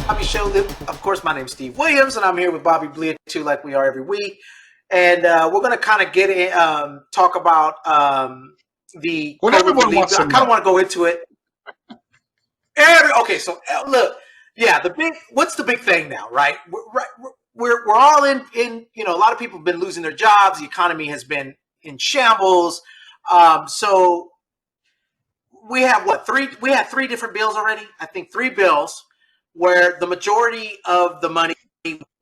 Bobby Show. Of course, my name's Steve Williams, and I'm here with Bobby Blia too, like we are every week. And we're going to kind of get in, talk about the what everyone wants to I kind of want to go into it. Okay, so look, yeah, what's the big thing now, right? We're all in, a lot of people have been losing their jobs. The economy has been in shambles. So we have we had three different bills already. I think 3 bills where the majority of the money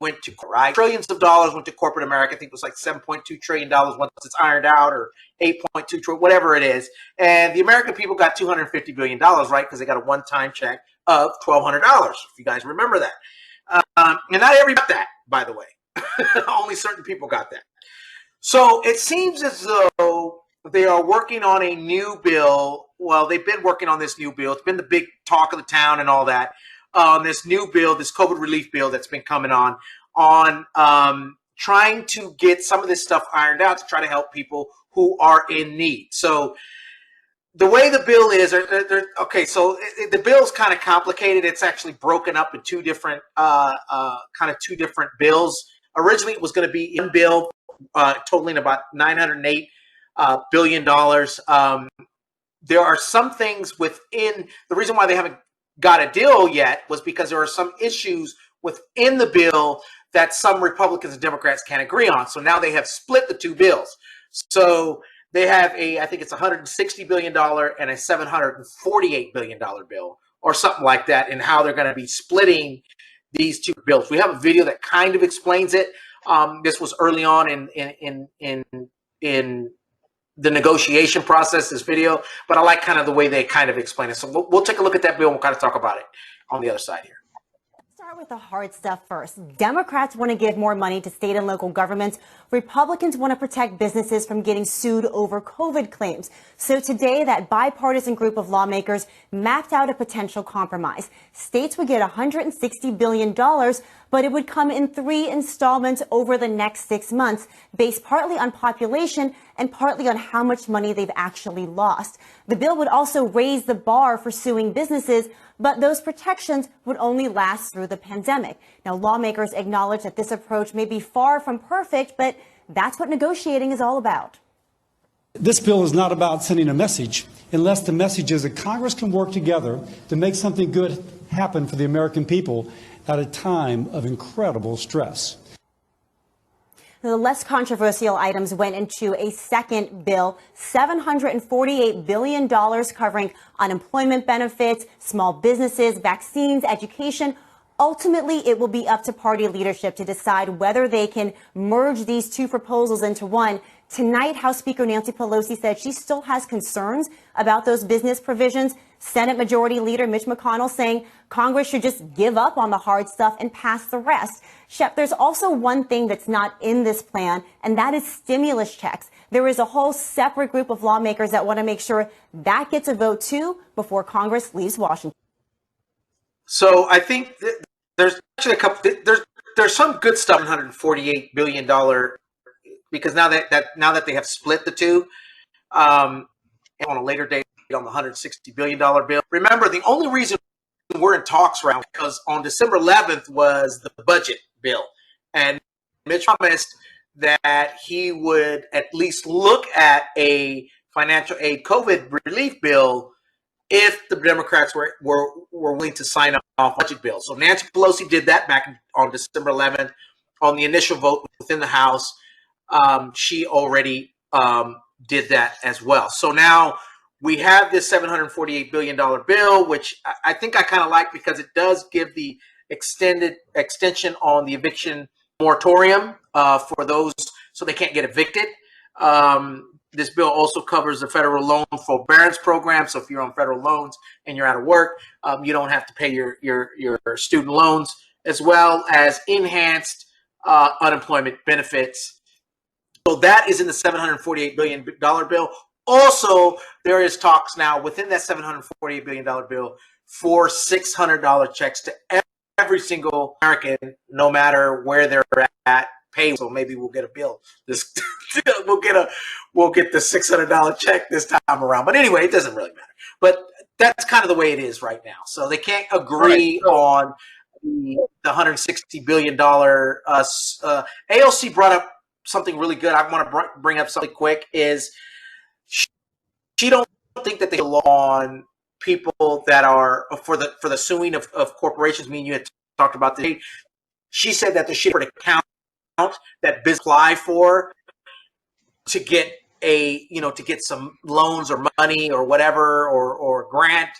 went to, right? Trillions of dollars went to corporate America. I think it was like $7.2 trillion once it's ironed out, or 8.2 trillion, whatever it is. And the American people got $250 billion, right? Because they got a one-time check of $1,200, if you guys remember that. And not everybody got that, by the way. Only certain people got that. So it seems as though they are working on a new bill. Well, they've been working on this new bill. It's been the big talk of the town and all that. This new bill, this COVID relief bill that's been coming on trying to get some of this stuff ironed out to try to help people who are in need. So the way the bill is, okay, so the bill is kind of complicated. It's actually broken up in two different bills. Originally, it was going to be one bill totaling about $908 billion. There are some things within the reason why they haven't got a deal yet was because there are some issues within the bill that some Republicans and Democrats can't agree on. So now they have split the two bills. So they have I think it's $160 billion and a $748 billion bill or something like that, and how they're going to be splitting these two bills. We have a video that kind of explains it. This was early on in the negotiation process, this video, but I like kind of the way they kind of explain it. So we'll take a look at that bill and we'll kind of talk about it on the other side here. Start with the hard stuff first. Democrats want to give more money to state and local governments. Republicans want to protect businesses from getting sued over COVID claims. So today, that bipartisan group of lawmakers mapped out a potential compromise. States would get $160 billion, but it would come in 3 installments over the next 6 months, based partly on population and partly on how much money they've actually lost. The bill would also raise the bar for suing businesses, but those protections would only last through the pandemic. Now, lawmakers acknowledge that this approach may be far from perfect, but that's what negotiating is all about. This bill is not about sending a message, unless the message is that Congress can work together to make something good happen for the American people at a time of incredible stress. The less controversial items went into a second bill, $748 billion covering unemployment benefits, small businesses, vaccines, education. Ultimately, it will be up to party leadership to decide whether they can merge these two proposals into one. Tonight, House Speaker Nancy Pelosi said she still has concerns about those business provisions. Senate Majority Leader Mitch McConnell saying Congress should just give up on the hard stuff and pass the rest. Shep, there's also one thing that's not in this plan, and that is stimulus checks. There is a whole separate group of lawmakers that want to make sure that gets a vote too before Congress leaves Washington. So I think there's actually a couple. There's some good stuff. $148 billion, because now that they have split the two, on a later date on the $160 billion bill. Remember, the only reason we're in talks right now because on December 11th was the budget bill, and Mitch promised that he would at least look at a financial aid COVID relief bill if the Democrats were willing to sign off budget bill. So Nancy Pelosi did that back on December 11th. On the initial vote within the House, she already did that as well. So now we have this $748 billion bill, which I think I kind of like because it does give the extension on the eviction moratorium for those so they can't get evicted. This bill also covers the federal loan forbearance program. So if you're on federal loans and you're out of work, you don't have to pay your student loans, as well as enhanced unemployment benefits. So that is in the $748 billion bill. Also, there is talks now within that $748 billion bill for $600 checks to every single American, no matter where they're at. Pay. So maybe we'll get a bill. We'll get the $600 check this time around. But anyway, it doesn't really matter. But that's kind of the way it is right now. So they can't agree on the $160 billion. AOC brought up something really good. I want to bring up something quick. Is she don't think that they law on people that are for the suing of corporations. Me and you had talked about this. She said that the shit for account that business apply for to get to get some loans or money or whatever or grant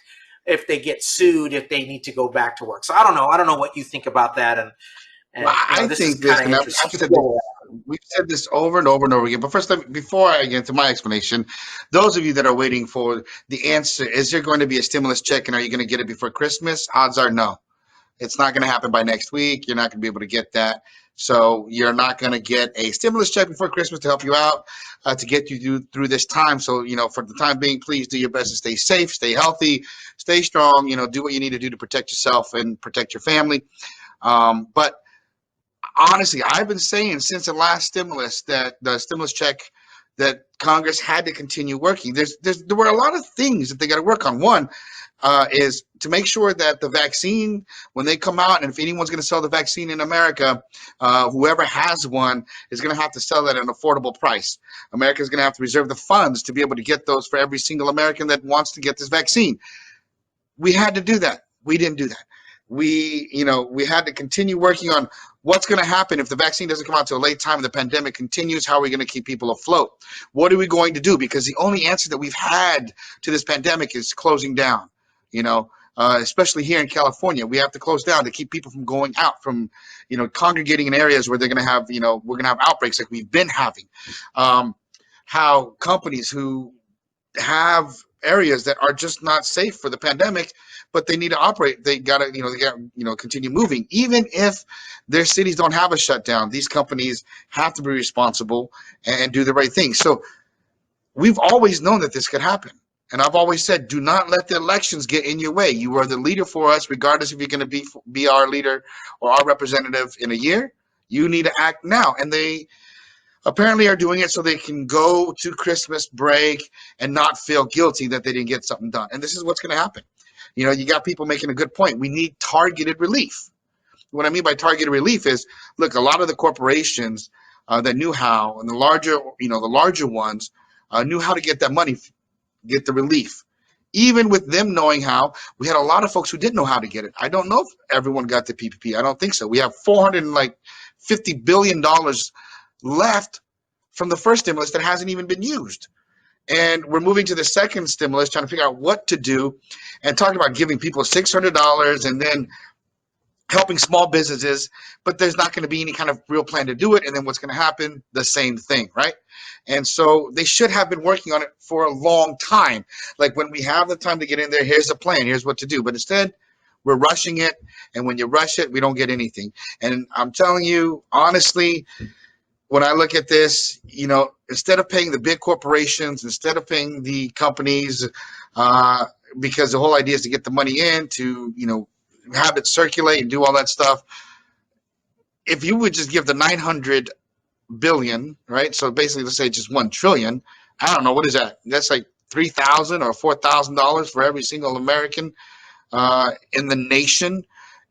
if they get sued if they need to go back to work. So I don't know what you think about that, and Well, I this is think this, kind of and interesting. we've said this over and over and over again. But first, before I get into my explanation, those of you that are waiting for the answer, is there going to be a stimulus check, and are you going to get it before Christmas? Odds are no. It's not going to happen by next week. You're not going to be able to get that. So you're not going to get a stimulus check before Christmas to help you out, to get you through this time. So, for the time being, please do your best to stay safe, stay healthy, stay strong, do what you need to do to protect yourself and protect your family. But honestly, I've been saying since the last stimulus that the stimulus check that Congress had to continue working. There were a lot of things that they got to work on. One is to make sure that the vaccine, when they come out, and if anyone's going to sell the vaccine in America, whoever has one is going to have to sell it at an affordable price. America is going to have to reserve the funds to be able to get those for every single American that wants to get this vaccine. We had to do that. We didn't do that. We had to continue working on what's going to happen if the vaccine doesn't come out till a late time and the pandemic continues. How are we going to keep people afloat? What are we going to do? Because the only answer that we've had to this pandemic is closing down. Especially here in California, we have to close down to keep people from going out, from congregating in areas where they're going to have we're going to have outbreaks like we've been having. How companies who have areas that are just not safe for the pandemic, but they need to operate. They got to continue moving. Even if their cities don't have a shutdown, these companies have to be responsible and do the right thing. So we've always known that this could happen. And I've always said, do not let the elections get in your way. You are the leader for us, regardless if you're going to be our leader or our representative in a year. You need to act now. And they apparently are doing it so they can go to Christmas break and not feel guilty that they didn't get something done. And this is what's going to happen. You got people making a good point. We need targeted relief. What I mean by targeted relief is, look, a lot of the corporations that knew how, and the larger ones knew how to get that money, get the relief. Even with them knowing how, we had a lot of folks who didn't know how to get it. I don't know if everyone got the PPP. I don't think so. We have $450 billion left from the first stimulus that hasn't even been used. And we're moving to the second stimulus, trying to figure out what to do, and talking about giving people $600 and then helping small businesses, but there's not going to be any kind of real plan to do it. And then what's going to happen? The same thing, right? And so they should have been working on it for a long time. Like, when we have the time to get in there, here's the plan, here's what to do. But instead, we're rushing it. And when you rush it, we don't get anything. And I'm telling you, honestly, when I look at this, instead of paying the big corporations, instead of paying the companies, because the whole idea is to get the money in to, have it circulate and do all that stuff. If you would just give the 900 billion, right? So basically, let's say just 1 trillion. I don't know, what is that? That's like $3,000 or $4,000 for every single American in the nation.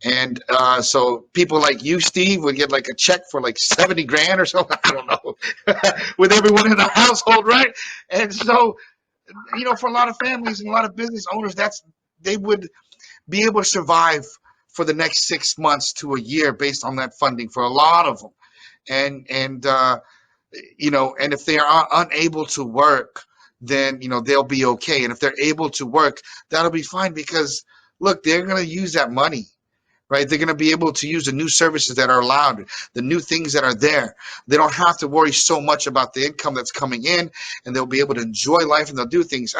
And so people like you, Steve, would get like a check for like 70 grand or something. I don't know, with everyone in the household, right? And so, for a lot of families and a lot of business owners, they would be able to survive for the next 6 months to a year based on that funding for a lot of them. And if they are unable to work, then, they'll be okay. And if they're able to work, that'll be fine, because look, they're going to use that money, right? They're going to be able to use the new services that are allowed, the new things that are there. They don't have to worry so much about the income that's coming in, and they'll be able to enjoy life, and they'll do things.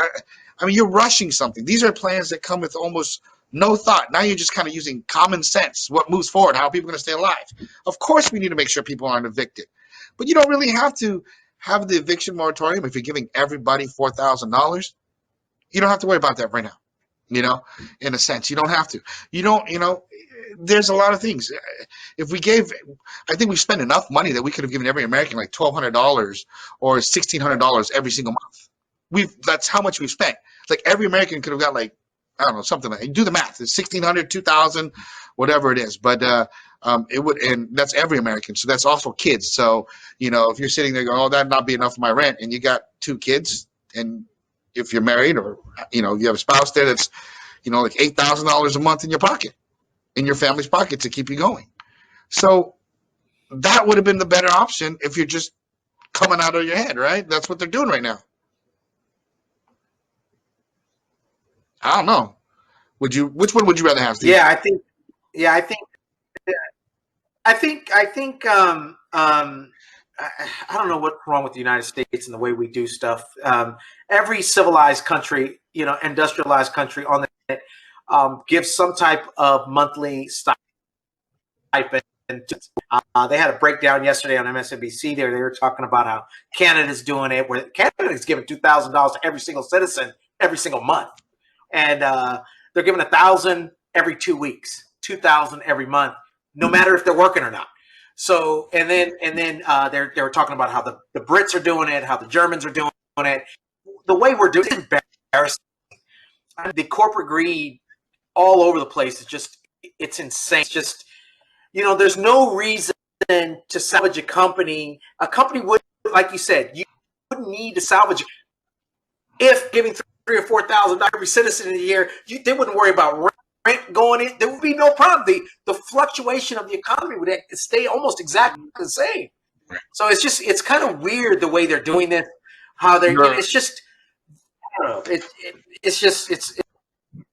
I mean, you're rushing something. These are plans that come with almost no thought. Now you're just kind of using common sense. What moves forward? How are people going to stay alive? Of course, we need to make sure people aren't evicted. But you don't really have to have the eviction moratorium if you're giving everybody $4,000. You don't have to worry about that right now. In a sense, you don't have to. There's a lot of things. If we gave, I think we spent enough money that we could have given every American like $1,200 or $1,600 every single month. That's how much we've spent. Like, every American could have got like I don't know, something like that. Do the math. It's 1,600, 2,000, whatever it is. But it would, and that's every American. So that's also kids. So, if you're sitting there going, oh, that'd not be enough for my rent, and you got 2 kids, and if you're married or, you have a spouse there that's, like $8,000 a month in your pocket, in your family's pocket to keep you going. So that would have been the better option if you're just coming out of your head, right? That's what they're doing right now. I don't know. Which one would you rather have, Steve? Yeah, I don't know what's wrong with the United States and the way we do stuff. Every civilized country, industrialized country on the planet, gives some type of monthly stipend. They had a breakdown yesterday on MSNBC. They were talking about how Canada's doing it, where Canada's giving $2,000 to every single citizen every single month, and they're giving $1,000 every 2 weeks, $2,000 every month, no matter if they're working or not. So, and then they were talking about how the Brits are doing it, how the Germans are doing it. The way we're doing it is embarrassing. The corporate greed all over the place it's insane. It's just, there's no reason to salvage a company. A company would, like you said, you wouldn't need to salvage it if giving $3,000 or $4,000 every citizen in a year, they wouldn't worry about rent going in. There would be no problem. The fluctuation of the economy would stay almost exactly the same. So it's kind of weird the way they're doing this. How they're, it's just, I don't know.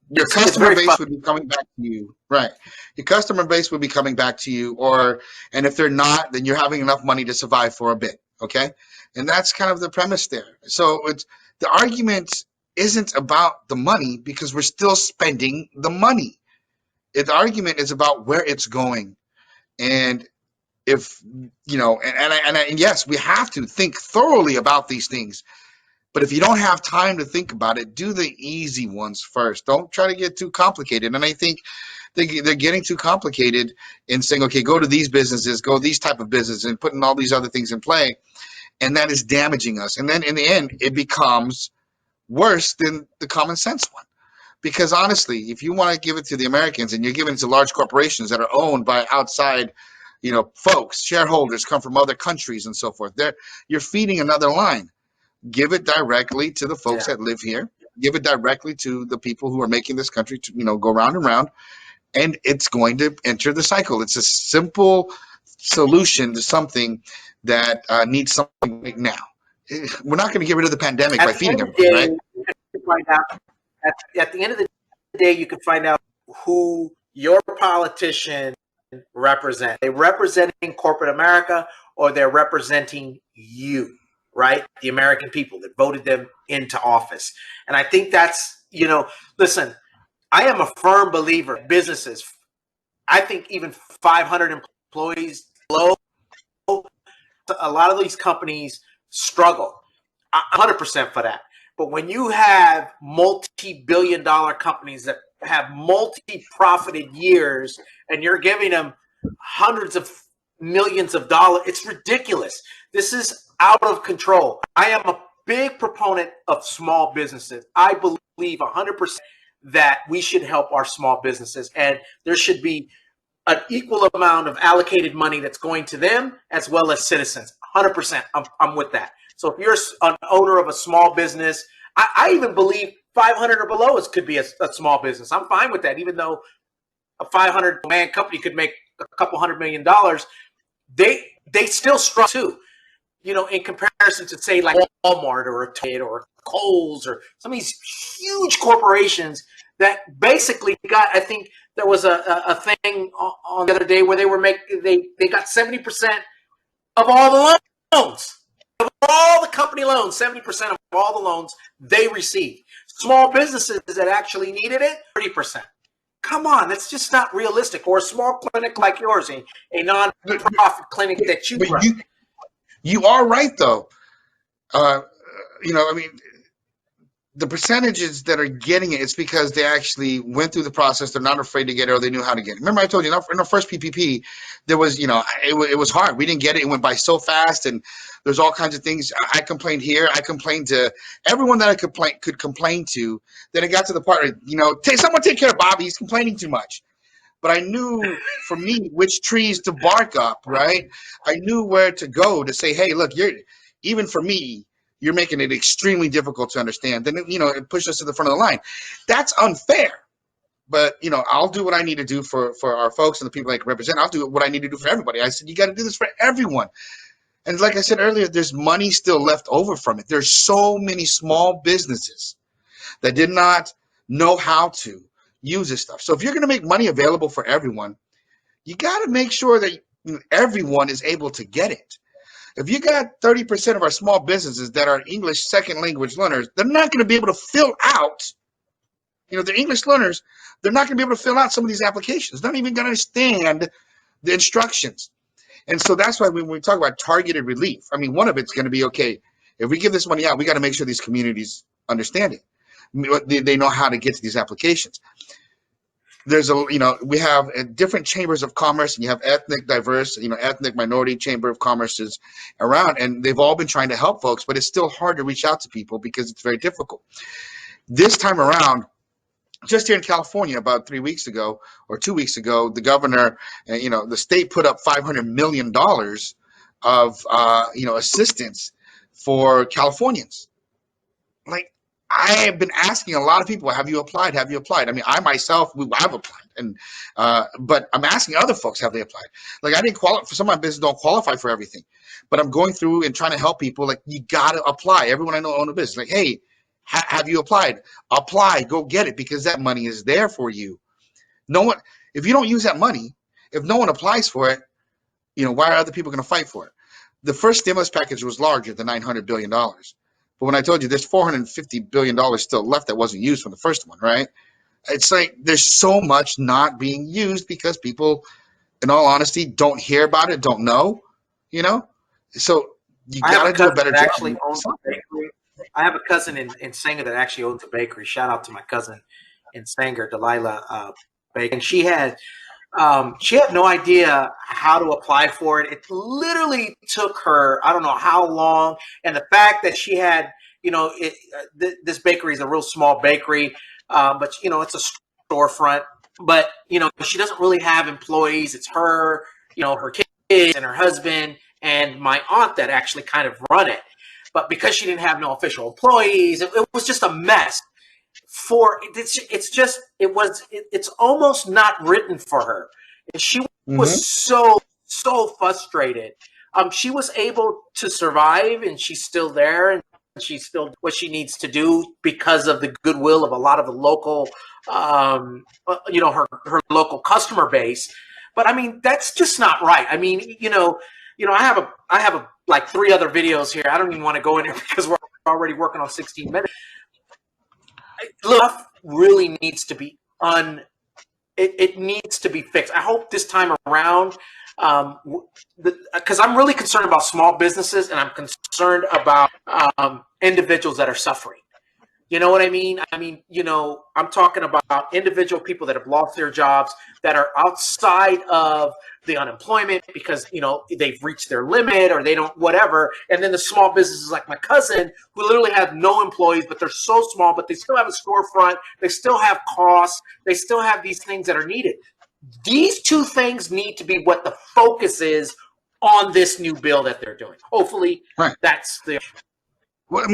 Your customer base would be coming back to you, right? Your customer base would be coming back to you, and if they're not, then you're having enough money to survive for a bit, okay? And that's kind of the premise there. So the argument isn't about the money because we're still spending the money. The argument is about where it's going, and if and yes, we have to think thoroughly about these things. But if you don't have time to think about it, do the easy ones first. Don't try to get too complicated. And I think they're getting too complicated in saying, okay, go to these businesses, go these type of businesses, and putting all these other things in play. And that is damaging us. And then in the end, it becomes worse than the common sense one. Because honestly, if you want to give it to the Americans and you're giving it to large corporations that are owned by outside, folks, shareholders come from other countries and so forth, you're feeding another line. Give it directly to the folks that live here. Give it directly to the people who are making this country to, go round and round, and it's going to enter the cycle. It's a simple solution to something that needs something right now. We're not going to get rid of the pandemic by feeding everybody, right? At the end of the day, you can find out who your politician represent. They're representing corporate America, or they're representing you. Right? The American people that voted them into office. And I think that's, listen, I am a firm believer in businesses. I think even 500 employees below, a lot of these companies struggle. 100% for that. But when you have multi-billion-dollar companies that have multi-profited years and you're giving them hundreds of millions of dollars, it's ridiculous. This is out of control. I am a big proponent of small businesses. I believe 100% that we should help our small businesses, and there should be an equal amount of allocated money that's going to them as well as citizens. 100%. I'm with that. So if you're an owner of a small business, I even believe 500 or below could be a small business. I'm fine with that, even though a 500-man company could make a couple $100 million. They still struggle too. In comparison to, say, like Walmart or a Target or Kohl's or some of these huge corporations that basically got, I think there was a thing on the other day where they got 70% of all the loans. Of all the company loans, 70% of all the loans they received. Small businesses that actually needed it, 30%. Come on, that's just not realistic. Or a small clinic like yours, a non-profit clinic that you run. You are right, though. the percentages that are getting it, it's because they actually went through the process. They're not afraid to get it, or they knew how to get it. Remember, I told you in our first PPP, there was, it was hard. We didn't get it. It went by so fast, and there's all kinds of things. I complained here. I complained to everyone that I could complain to. Then it got to the part where, someone take care of Bobby. He's complaining too much. But I knew for me which trees to bark up, right? I knew where to go to say, hey, look, even for me, you're making it extremely difficult to understand. Then, it pushed us to the front of the line. That's unfair. But, I'll do what I need to do for our folks and the people I can represent. I'll do what I need to do for everybody. I said, you got to do this for everyone. And like I said earlier, there's money still left over from it. There's so many small businesses that did not know how to use this stuff. So if you're going to make money available for everyone, you got to make sure that everyone is able to get it. If you got 30% of our small businesses that are English second language learners, they're not going to be able to fill out, they're English learners, they're not going to be able to fill out some of these applications. They're not even going to understand the instructions. And so that's why when we talk about targeted relief, one of it's going to be, okay, if we give this money out, we got to make sure these communities understand it. They know how to get to these applications. We have different chambers of commerce, and you have ethnic diverse, ethnic minority chamber of commerces around, and they've all been trying to help folks, but it's still hard to reach out to people because it's very difficult. This time around, just here in California, about 3 weeks ago or 2 weeks ago, the governor, the state put up $500 million of, assistance for Californians. Like, I have been asking a lot of people, have you applied? Have you applied? I myself, I've applied, and but I'm asking other folks, have they applied? Like, I didn't qualify. Some of my business don't qualify for everything, but I'm going through and trying to help people. Like, you got to apply. Everyone I know own a business. Like, hey, have you applied? Apply, go get it, because that money is there for you. No one, if you don't use that money, if no one applies for it, why are other people going to fight for it? The first stimulus package was larger than $900 billion. But when I told you there's $450 billion still left that wasn't used from the first one, right? It's like there's so much not being used because people, in all honesty, don't hear about it, don't know, So you got to do a better job. I have a cousin in Sanger that actually owns a bakery. Shout out to my cousin in Sanger, Delilah Baker. And she had no idea how to apply for it. It literally took her, I don't know how long. And the fact that she had, this bakery is a real small bakery, but, it's a storefront. But, she doesn't really have employees. It's her, her kids and her husband and my aunt that actually kind of run it. But because she didn't have no official employees, it was just a mess. It's almost not written for her. And she was so frustrated. She was able to survive, and she's still there, and she's still what she needs to do because of the goodwill of a lot of the local, her local customer base. But that's just not right. I have like 3 other videos here. I don't even want to go in here because we're already working on 16 minutes. Stuff really needs to be it needs to be fixed. I hope this time around, because I'm really concerned about small businesses, and I'm concerned about individuals that are suffering. You know what I mean? I'm talking about individual people that have lost their jobs, that are outside of the unemployment because, they've reached their limit or they don't, whatever. And then the small businesses like my cousin, who literally have no employees, but they're so small, but they still have a storefront. They still have costs. They still have these things that are needed. These 2 things need to be what the focus is on this new bill that they're doing. Hopefully, right. That's the. Well,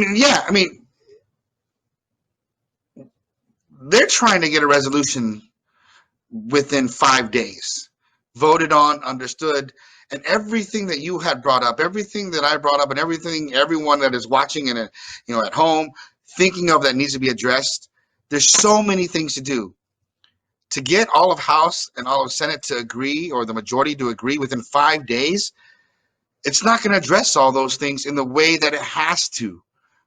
they're trying to get a resolution within 5 days, voted on, understood, and everything that you had brought up, everything that I brought up, and everyone that is watching and at home thinking of that needs to be addressed. There's so many things to do. To get all of House and all of Senate to agree, or the majority to agree within 5 days, it's not going to address all those things in the way that it has to.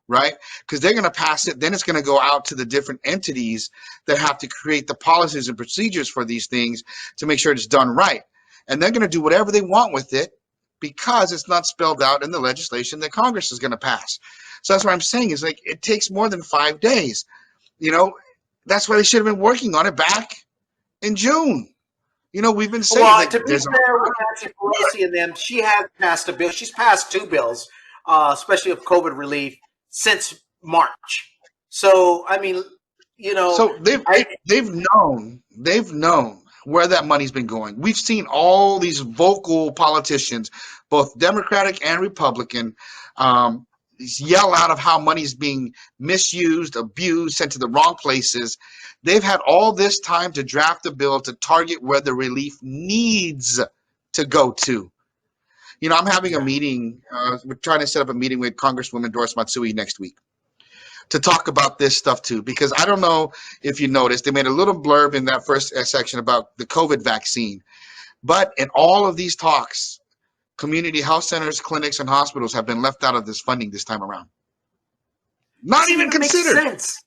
Right? Because they're going to pass it. Then it's going to go out to the different entities that have to create the policies and procedures for these things to make sure it's done right. And they're going to do whatever they want with it because it's not spelled out in the legislation that Congress is going to pass. So that's what I'm saying is like it takes more than 5 days. You know, that's why they should have been working on it back in June. You know, we've been saying Well, like to be there's a fair with Nancy Pelosi and them, she has passed a bill. She's passed 2 bills, especially of COVID relief, since March. So, I mean, you know, so they've known where that money's been going. We've seen all these vocal politicians, both Democratic and Republican, um, yell out of how money's being misused, abused, sent to the wrong places. They've had all this time to draft a bill to target where the relief needs to go to. You know, I'm having a meeting. We're trying to set up a meeting with Congresswoman Doris Matsui next week to talk about this stuff too, because I don't know if you noticed, they made a little blurb in that first section about the COVID vaccine. But in all of these talks, community health centers, clinics, and hospitals have been left out of this funding this time around. Not even makes considered. sense.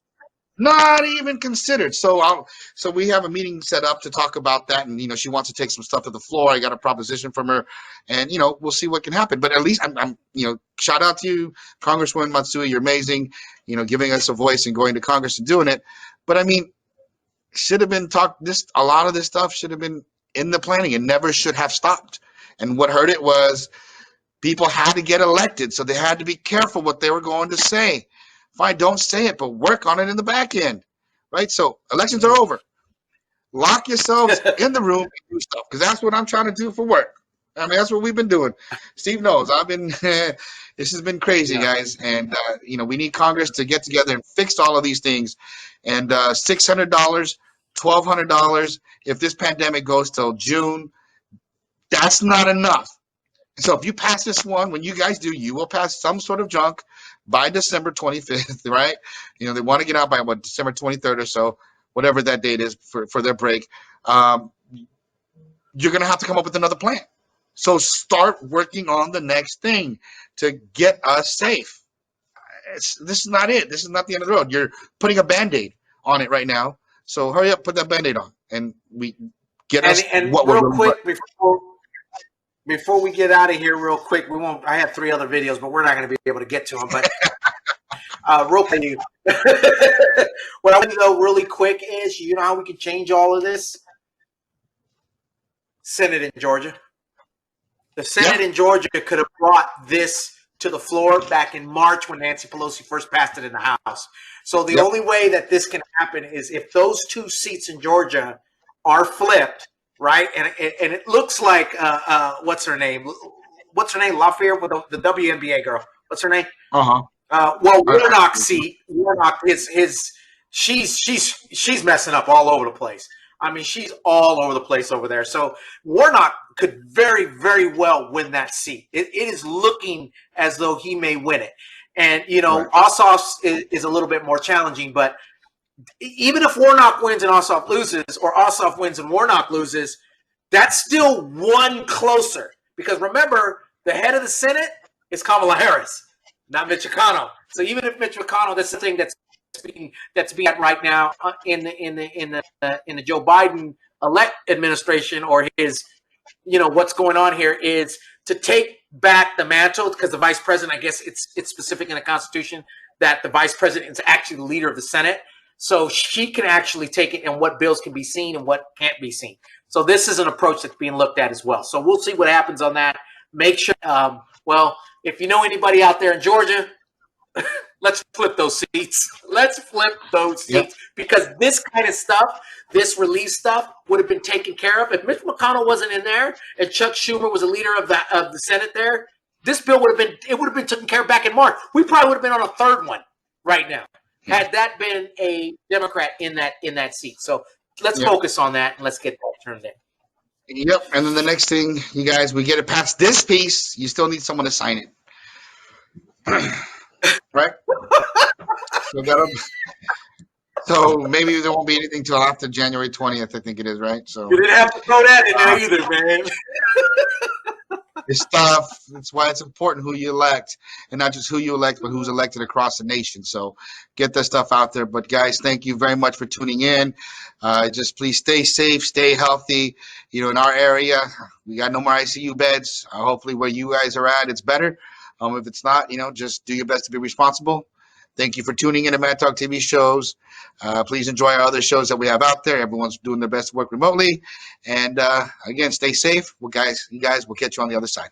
Not even considered. So we have a meeting set up to talk about that, and you know she wants to take some stuff to the floor. I got a proposition from her, and you know we'll see what can happen. But at least I'm you know shout out to you, Congresswoman Matsui. You're amazing. You know, giving us a voice and going to Congress and doing it. But I mean, should have been talked. A lot of this stuff should have been in the planning and never should have stopped. And what hurt it was people had to get elected, so they had to be careful what they were going to say. Fine, don't say it, but work on it in the back end, right? So elections are over. Lock yourselves in the room and do stuff, because that's what I'm trying to do for work. I mean, that's what we've been doing. Steve knows. I've been. This has been crazy, guys, and you know we need Congress to get together and fix all of these things. And $600, $1,200. If this pandemic goes till June, that's not enough. So if you pass this one, when you guys do, you will pass some sort of junk by December 25th, right? You know, they want to get out by what, December 23rd or so, whatever that date is for their break. You're going to have to come up with another plan. So start working on the next thing to get us safe. This is not it. This is not the end of the road. You're putting a Band-Aid on it right now. So hurry up, put that Band-Aid on, and we get us And what real we're quick before we get out of here, real quick, we won't. I have 3 other videos, but we're not going to be able to get to them. But real quick, what I want to know really quick is, you know how we can change all of this? Senate in Georgia. The Senate in Georgia could have brought this to the floor back in March when Nancy Pelosi first passed it in the House. So the only way that this can happen is if those 2 seats in Georgia are flipped. Right, and it looks like what's her name? What's her name? Lafayette with the WNBA girl. What's her name? Well, Warnock's seat. Warnock she's messing up all over the place. I mean, she's all over the place over there. So Warnock could very, very well win that seat. It is looking as though he may win it, and you know, Ossoff's is a little bit more challenging, but. Even if Warnock wins and Ossoff loses, or Ossoff wins and Warnock loses, that's still one closer. Because remember, the head of the Senate is Kamala Harris, not Mitch McConnell. So even if Mitch McConnell, that's the thing that's being at right now in the Joe Biden elect administration, or his, you know, what's going on here is to take back the mantle, because the vice president, I guess it's specific in the Constitution that the vice president is actually the leader of the Senate. So she can actually take it and what bills can be seen and what can't be seen. So this is an approach that's being looked at as well. So we'll see what happens on that. Make sure, well, if you know anybody out there in Georgia, let's flip those seats. Let's flip those seats because this kind of stuff, this relief stuff would have been taken care of. If Mitch McConnell wasn't in there and Chuck Schumer was a leader of the Senate there, this bill would have been taken care of back in March. We probably would have been on a 3rd one right now. Had that been a Democrat in that seat. So let's focus on that and let's get that turned in. Yep. And then the next thing, you guys, we get it past this piece. You still need someone to sign it. Right? So maybe there won't be anything till after January 20th, I think it is, right? So you didn't have to throw that in there either, man. It's stuff. That's why it's important who you elect, and not just who you elect, but who's elected across the nation. So get that stuff out there. But guys, thank you very much for tuning in. Just please stay safe, stay healthy. You know, in our area, we got no more ICU beds. Hopefully, where you guys are at, it's better. If it's not, just do your best to be responsible. Thank you for tuning in to Mad Talk TV shows. Please enjoy our other shows that we have out there. Everyone's doing their best to work remotely. And again, stay safe. You guys, we'll catch you on the other side.